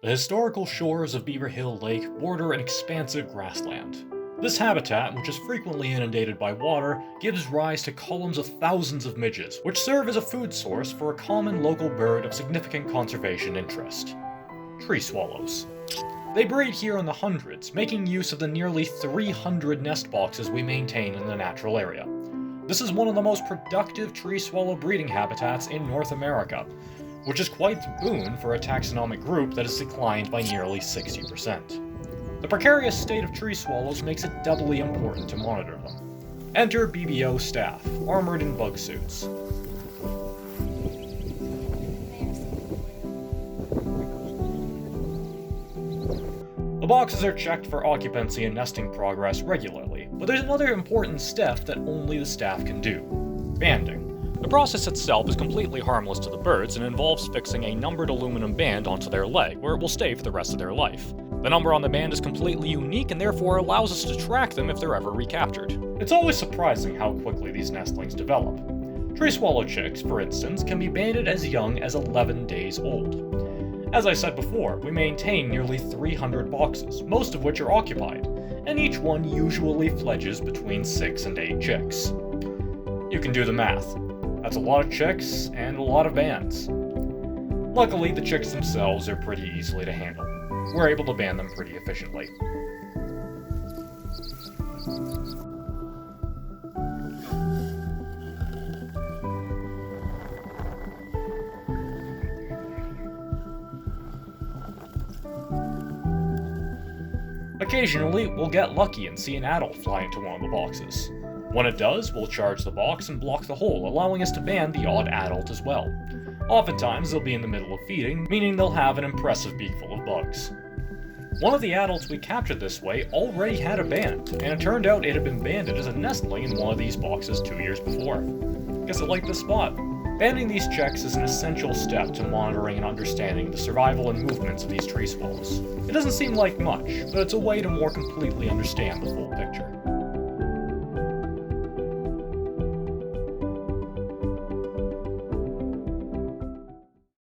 The historical shores of Beaver Hill Lake border an expansive grassland. This habitat, which is frequently inundated by water, gives rise to columns of thousands of midges, which serve as a food source for a common local bird of significant conservation interest: tree swallows. They breed here in the hundreds, making use of the nearly 300 nest boxes we maintain in the natural area. This is one of the most productive tree swallow breeding habitats in North America, which is quite the boon for a taxonomic group that has declined by nearly 60%. The precarious state of tree swallows makes it doubly important to monitor them. Enter BBO staff, armored in bug suits. The boxes are checked for occupancy and nesting progress regularly, but there's another important step that only the staff can do: banding. The process itself is completely harmless to the birds and involves fixing a numbered aluminum band onto their leg, where it will stay for the rest of their life. The number on the band is completely unique and therefore allows us to track them if they're ever recaptured. It's always surprising how quickly these nestlings develop. Tree swallow chicks, for instance, can be banded as young as 11 days old. As I said before, we maintain nearly 300 boxes, most of which are occupied, and each one usually fledges between 6 and 8 chicks. You can do the math. That's a lot of chicks and a lot of bands. Luckily, the chicks themselves are pretty easily to handle. We're able to band them pretty efficiently. Occasionally, we'll get lucky and see an adult fly into one of the boxes. When it does, we'll charge the box and block the hole, allowing us to band the odd adult as well. Oftentimes, they'll be in the middle of feeding, meaning they'll have an impressive beak full of bugs. One of the adults we captured this way already had a band, and it turned out it had been banded as a nestling in one of these boxes 2 years before. Guess it liked the spot. Banding these chicks is an essential step to monitoring and understanding the survival and movements of these tree swallows. It doesn't seem like much, but it's a way to more completely understand the full picture.